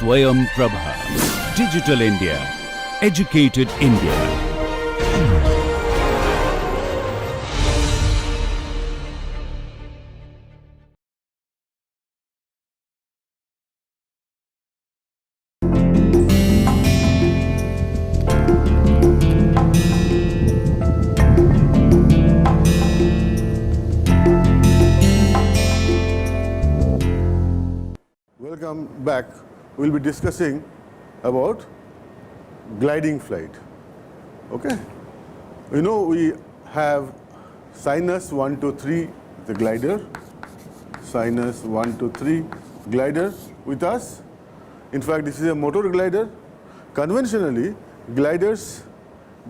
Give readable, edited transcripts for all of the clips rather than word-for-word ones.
SwayamPrabha. Digital India. Educated India. Welcome back. We'll be discussing about gliding flight. Okay? You know we have sinus 1 to 3, the glider. Sinus 1 to 3 glider with us. In fact, this is a motor glider. Conventionally, gliders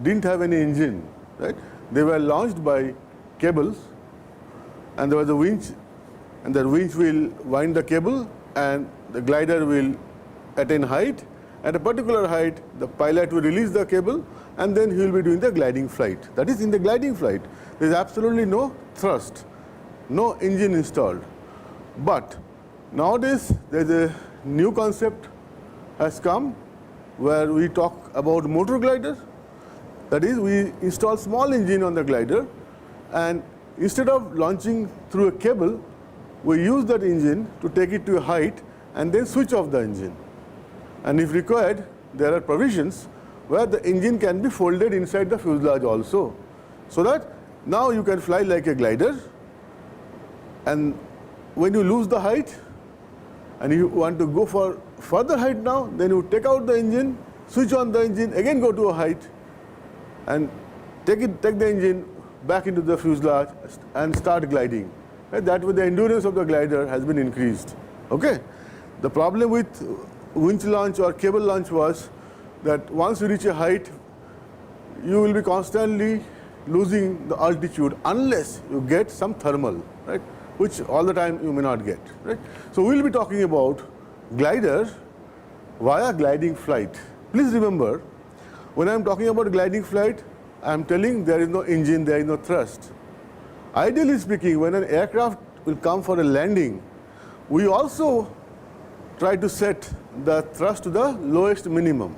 didn't have any engine, right? They were launched by cables, and there was a winch, and the winch will wind the cable, and the glider will attain height. At a particular height, the pilot will release the cable, and then he will be doing the gliding flight. That is, in the gliding flight, there is absolutely no thrust, no engine installed. But nowadays, there is a new concept has come where we talk about motor glider. That is, we install small engine on the glider, and instead of launching through a cable, we use that engine to take it to a height and then switch off the engine. And if required, there are provisions where the engine can be folded inside the fuselage also, so that now you can fly like a glider, and when you lose the height and you want to go for further height now, then you take out the engine, switch on the engine, again go to a height, and take the engine back into the fuselage and start gliding. That way the endurance of the glider has been increased. Okay? The problem with winch launch or cable launch was that once you reach a height, you will be constantly losing the altitude unless you get some thermal, right? Which all the time you may not get, right? So we will be talking about glider via gliding flight. Please remember, when I am talking about gliding flight, I am telling there is no engine, there is no thrust. Ideally speaking, when an aircraft will come for a landing, we also try to set the thrust to the lowest minimum.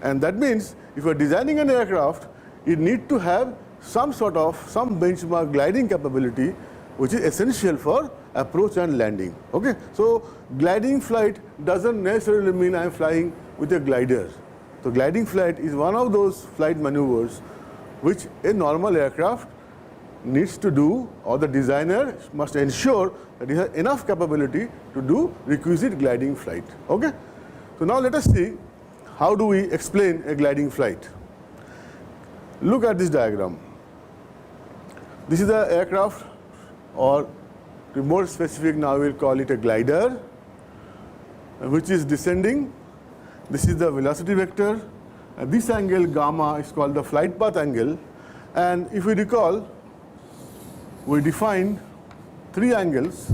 And that means if you are designing an aircraft, it needs to have some benchmark gliding capability, which is essential for approach and landing. Okay? So gliding flight doesn't necessarily mean I am flying with a glider. So gliding flight is one of those flight maneuvers which a normal aircraft needs to do, or the designer must ensure that he has enough capability to do requisite gliding flight. Okay? So now let us see how do we explain a gliding flight. Look at this diagram. This is the aircraft, or to be more specific now we will call it a glider, which is descending. This is the velocity vector. This angle gamma is called the flight path angle. And if we recall, we defined three angles.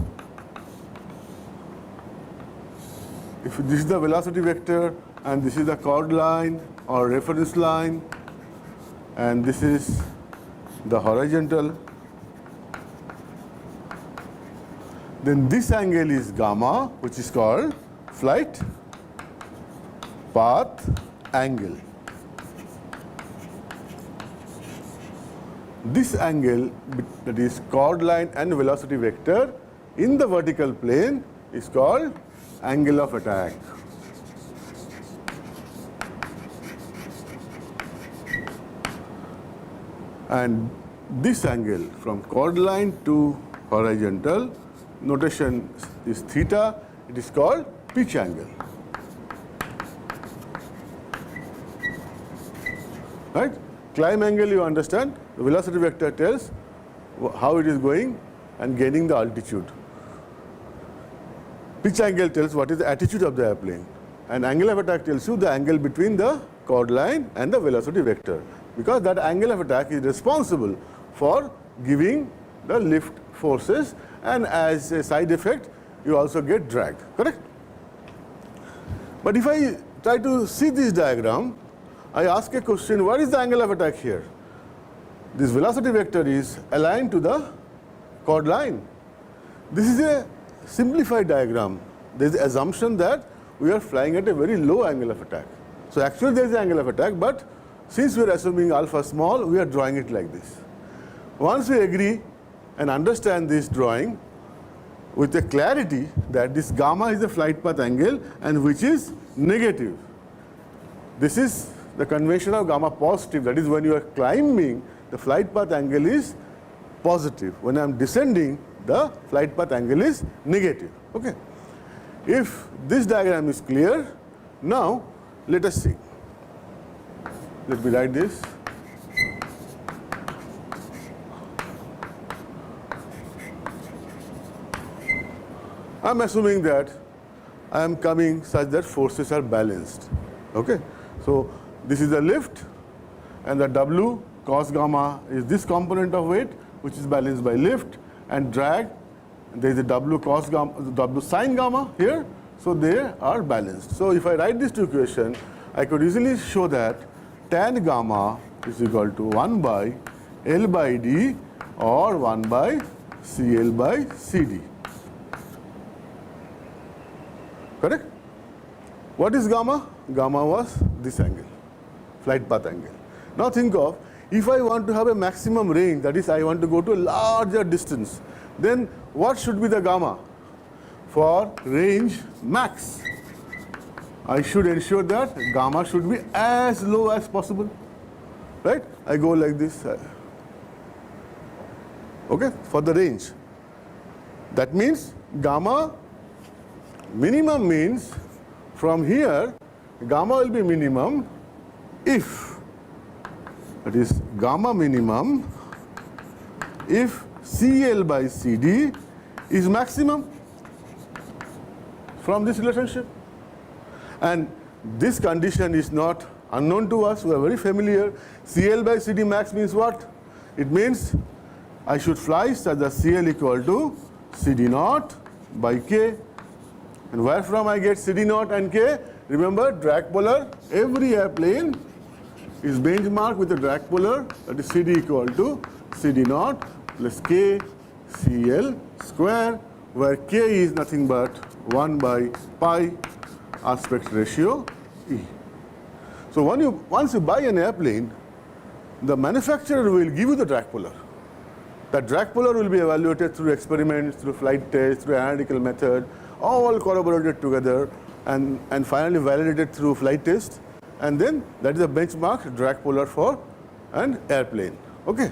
If this is the velocity vector, and this is the chord line or reference line, and this is the horizontal, then this angle is gamma, which is called flight path angle. This angle, that is chord line and velocity vector in the vertical plane, is called angle of attack. And this angle from chord line to horizontal, notation is theta, it is called pitch angle. Right? Climb angle, you understand, the velocity vector tells how it is going and gaining the altitude. Pitch angle tells what is the attitude of the airplane, and angle of attack tells you the angle between the chord line and the velocity vector, because that angle of attack is responsible for giving the lift forces, and as a side effect you also get drag, correct? But if I try to see this diagram, I ask a question, what is the angle of attack here? This velocity vector is aligned to the chord line. This is a simplified diagram. There is the assumption that we are flying at a very low angle of attack. So actually there is an angle of attack, but since we are assuming alpha small, we are drawing it like this. Once we agree and understand this drawing with a clarity that this gamma is the flight path angle and which is negative. This is the convention of gamma positive, that is when you are climbing, the flight path angle is positive. When I am descending, the flight path angle is negative. Okay. If this diagram is clear, now let us see. Let me write this. I am assuming that I am coming such that forces are balanced. Okay. So this is the lift, and the W cos gamma is this component of weight, which is balanced by lift, and drag. There is a W cos gamma, W sin gamma here, so they are balanced. So if I write this equation, I could easily show that tan gamma is equal to 1 by L by D or 1 by CL by CD. Correct? What is gamma? Gamma was this angle, flight path angle. Now think of, if I want to have a maximum range, that is I want to go to a larger distance, then what should be the gamma? For range max, I should ensure that gamma should be as low as possible. Right? I go like this. Okay, for the range. That means gamma minimum means from here gamma will be minimum if, that is gamma minimum if CL by CD is maximum from this relationship. And this condition is not unknown to us, we are very familiar. CL by CD max means what? It means I should fly such that CL equal to CD naught by K. And where from I get CD naught and K? Remember, drag polar, every airplane is benchmarked with a drag polar, that is CD equal to CD naught plus K CL square, where K is nothing but 1 by pi aspect ratio E. So once you buy an airplane, the manufacturer will give you the drag polar. That drag polar will be evaluated through experiments, through flight tests, through analytical method, all corroborated together and finally validated through flight test, and then that is a benchmark drag polar for an airplane. Okay.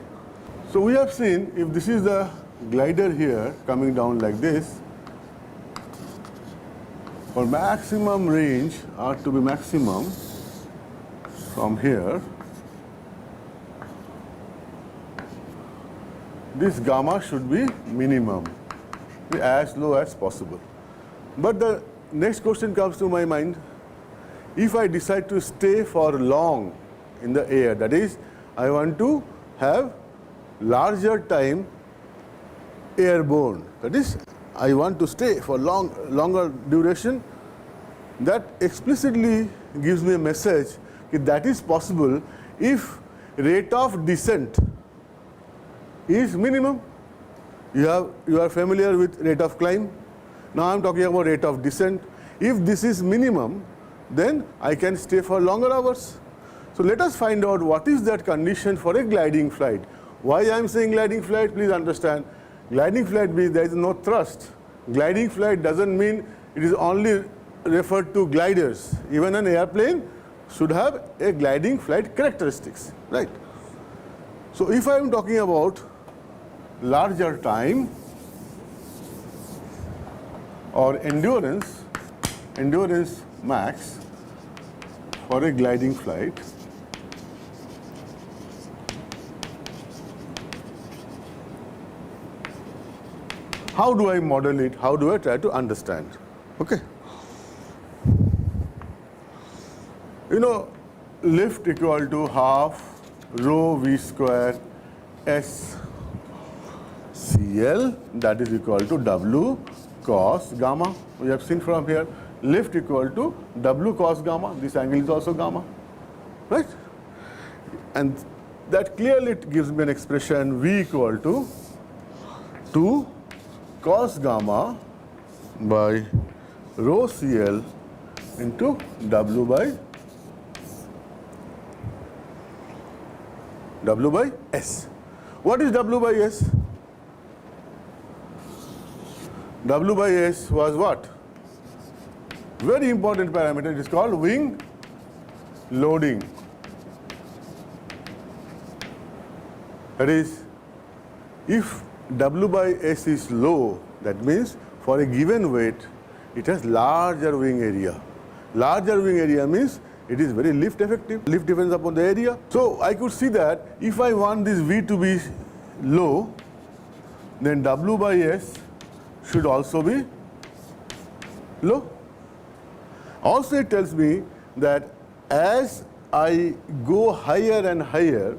So we have seen if this is the glider here coming down like this, for maximum range or to be maximum from here, this gamma should be minimum, be as low as possible. But the next question comes to my mind, if I decide to stay for long in the air, that is, I want to have larger time airborne, that is, I want to stay for longer duration, that explicitly gives me a message that is possible if rate of descent is minimum. You are familiar with rate of climb. Now I am talking about rate of descent. If this is minimum, then I can stay for longer hours. So let us find out what is that condition for a gliding flight. Why I am saying gliding flight? Please understand. Gliding flight means there is no thrust. Gliding flight doesn't mean it is only referred to gliders. Even an airplane should have a gliding flight characteristics, right? So if I am talking about larger time or endurance max for a gliding flight, how do I model it? How do I try to understand? Okay. You know, lift equal to half rho v square S CL, that is equal to W cos gamma. We have seen from here, lift equal to W cos gamma. This angle is also gamma, right? And that clearly gives me an expression V equal to 2 cos gamma by rho CL into W by S. What is W by S? W by S was what? Very important parameter. It is called wing loading. That is, if W by S is low, that means for a given weight, it has larger wing area. Larger wing area means it is very lift effective. Lift depends upon the area. So I could see that if I want this V to be low, then W by S should also be low. Also it tells me that as I go higher and higher,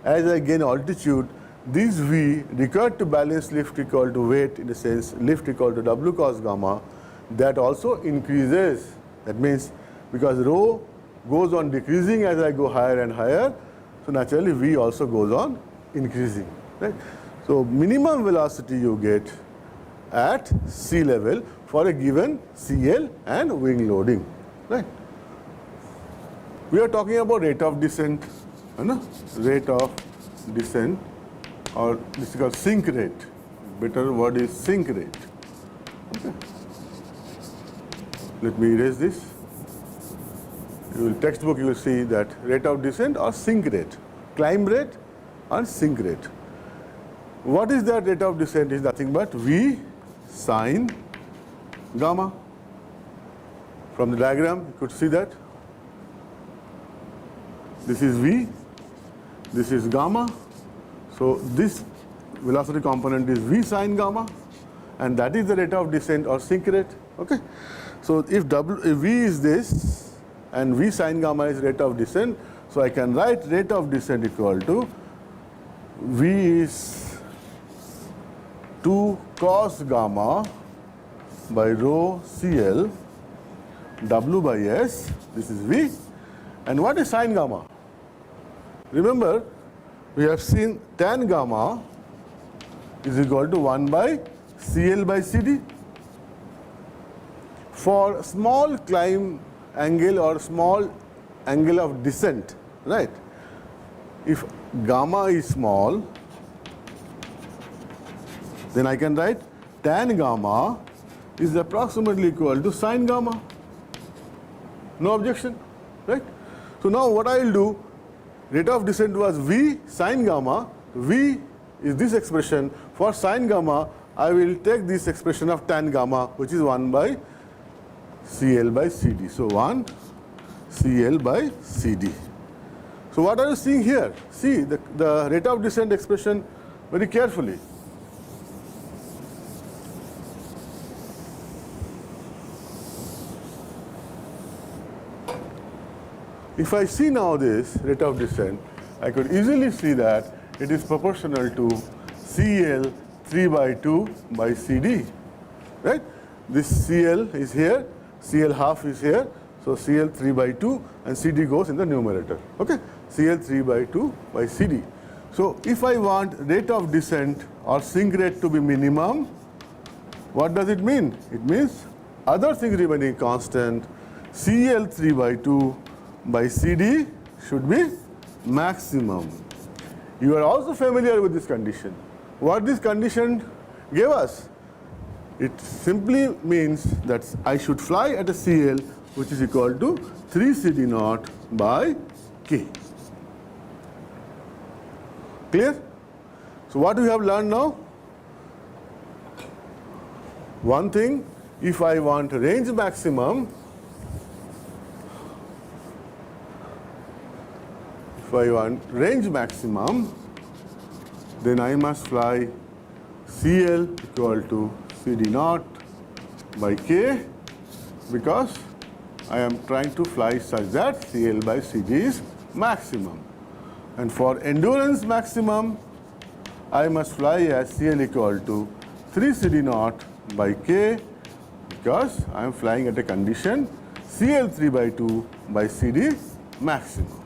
as I gain altitude, this V required to balance lift equal to weight, in the sense lift equal to W cos gamma, that also increases. That means because rho goes on decreasing as I go higher and higher, so naturally V also goes on increasing. Right? So minimum velocity you get at sea level for a given CL and wing loading. Right? We are talking about rate of descent, rate of descent, or this is called sink rate. Better word is sink rate. Okay. Let me erase this. You will textbook, you will see that rate of descent or sink rate, climb rate and sink rate. What is that rate of descent? Is nothing but V sine gamma. From the diagram, you could see that. This is V, this is gamma. So this velocity component is V sine gamma, and that is the rate of descent or sink rate. Okay. So if V is this and V sine gamma is rate of descent, so I can write rate of descent equal to V is 2 cos gamma by rho CL W by S. This is V. And what is sine gamma? Remember, we have seen tan gamma is equal to 1 by CL by CD. For small climb angle or small angle of descent, right? If gamma is small, then I can write tan gamma is approximately equal to sine gamma. No objection, right? So now what I will do, rate of descent was V sine gamma. V is this expression. For sine gamma, I will take this expression of tan gamma, which is 1 by CL by CD. So 1 CL by CD. So what are you seeing here? See the rate of descent expression very carefully. If I see now this rate of descent, I could easily see that it is proportional to CL 3 by 2 by CD, right? This CL is here, CL half is here, so CL 3 by 2 and CD goes in the numerator, okay? CL 3 by 2 by CD. So if I want rate of descent or sink rate to be minimum, what does it mean? It means other things remaining constant, CL 3 by 2 by CD should be maximum. You are also familiar with this condition. What this condition gave us? It simply means that I should fly at a CL which is equal to 3 CD naught by K. Clear? So what we have learned now? One thing, if I want range maximum, then I must fly CL equal to CD naught by K, because I am trying to fly such that CL by CD is maximum. And for endurance maximum, I must fly as CL equal to 3 CD naught by K, because I am flying at a condition CL 3 by 2 by CD maximum.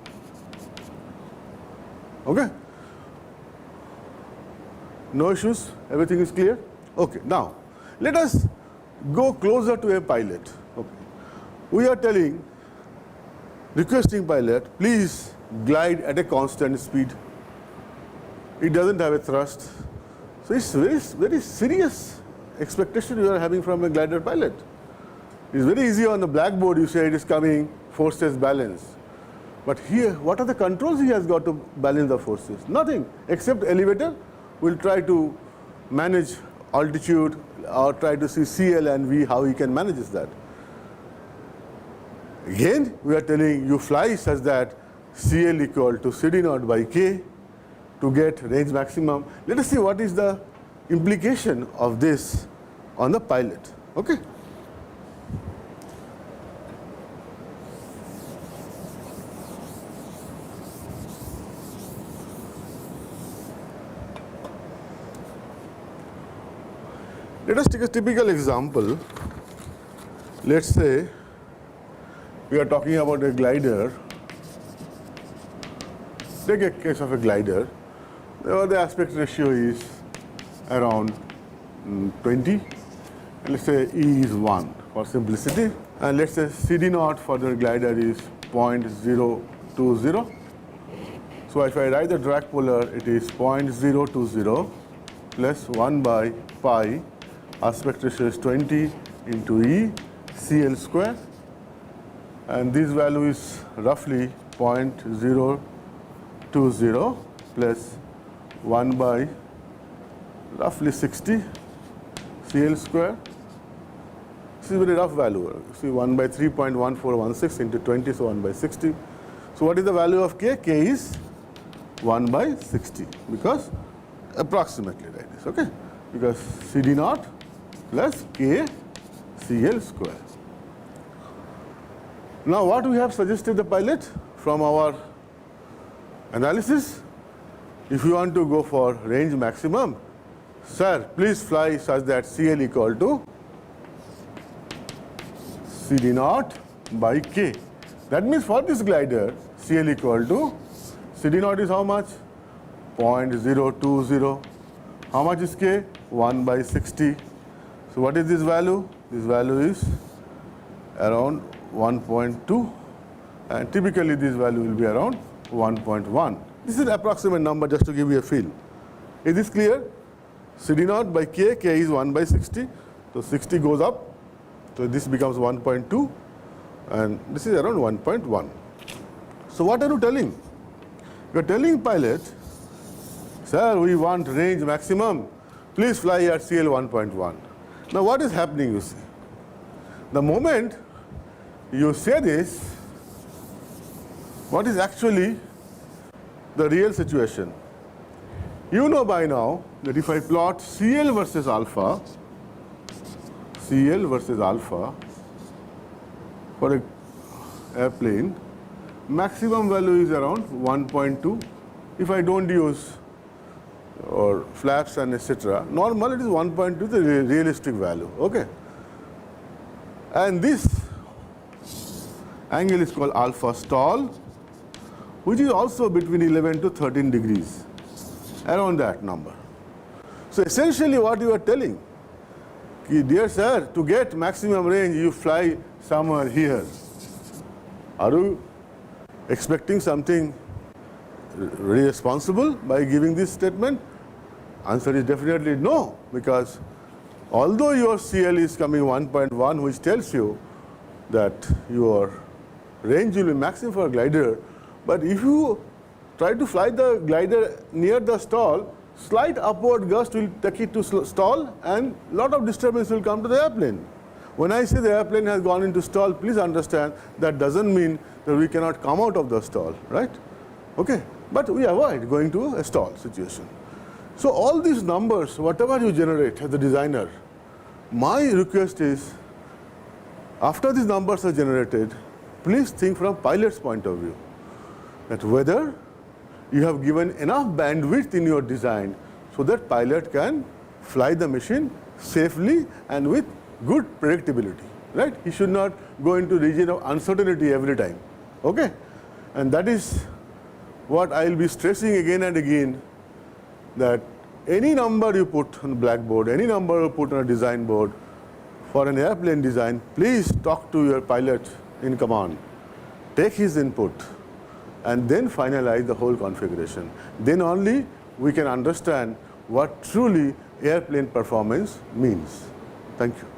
Okay? No issues? Everything is clear? Okay, now let us go closer to a pilot. Okay. we are requesting pilot, please glide at a constant speed. It doesn't have a thrust. So it's very serious expectation you are having from a glider pilot. It's very easy on the blackboard, you say it is coming, forces balance. But here, what are the controls he has got to balance the forces? Nothing, except elevator will try to manage altitude or try to see CL and V, how he can manage that. Again, we are telling you fly such that CL equal to CD naught by K to get range maximum. Let us see what is the implication of this on the pilot. Okay. Let us take a typical example. Let's say we are talking about a glider. Take a case of a glider. The aspect ratio is around 20. And let's say E is 1 for simplicity. And let's say CD naught for the glider is 0.020. So if I write the drag polar, it is 0.020 plus 1 by pi. Aspect ratio is 20 into E CL square. And this value is roughly 0.020 plus 1 by roughly 60 CL square. This is a very rough value. See, 1 by 3.1416 into 20, so 1 by 60. So what is the value of K? K is 1 by 60, because approximately like this, okay? Because CD naught plus K CL square. Now what we have suggested the pilot from our analysis, if you want to go for range maximum, sir, please fly such that CL equal to CD naught by K. That means for this glider, CL equal to CD naught is how much? 0.020. How much is K? 1 by 60. So what is this value? This value is around 1.2, and typically this value will be around 1.1. This is an approximate number just to give you a feel. Is this clear? CD naught by K, K is 1 by 60. So 60 goes up, so this becomes 1.2, and this is around 1.1. So what are you telling? You are telling pilot, sir, we want range maximum, please fly at CL 1.1. Now what is happening, you see? The moment you say this, what is actually the real situation? You know by now that if I plot CL versus alpha for an airplane, maximum value is around 1.2. If I don't use or flaps and etc., normal it is 1.2, the realistic value, okay? And this angle is called alpha stall, which is also between 11 to 13 degrees, around that number. So essentially what you are telling, dear sir, to get maximum range you fly somewhere here. Are you expecting something very responsible by giving this statement? Answer is definitely no, because although your CL is coming 1.1, which tells you that your range will be maximum for a glider, but if you try to fly the glider near the stall, slight upward gust will take it to stall and lot of disturbance will come to the airplane. When I say the airplane has gone into stall, please understand that doesn't mean that we cannot come out of the stall, right? Okay, but we avoid going to a stall situation. So all these numbers, whatever you generate as a designer, my request is, after these numbers are generated, please think from pilot's point of view, that whether you have given enough bandwidth in your design so that pilot can fly the machine safely and with good predictability, right? He should not go into region of uncertainty every time, okay? And that is what I will be stressing again and again, that any number you put on the blackboard, any number you put on a design board, for an airplane design, please talk to your pilot in command, take his input, and then finalize the whole configuration. Then only we can understand what truly airplane performance means. Thank you.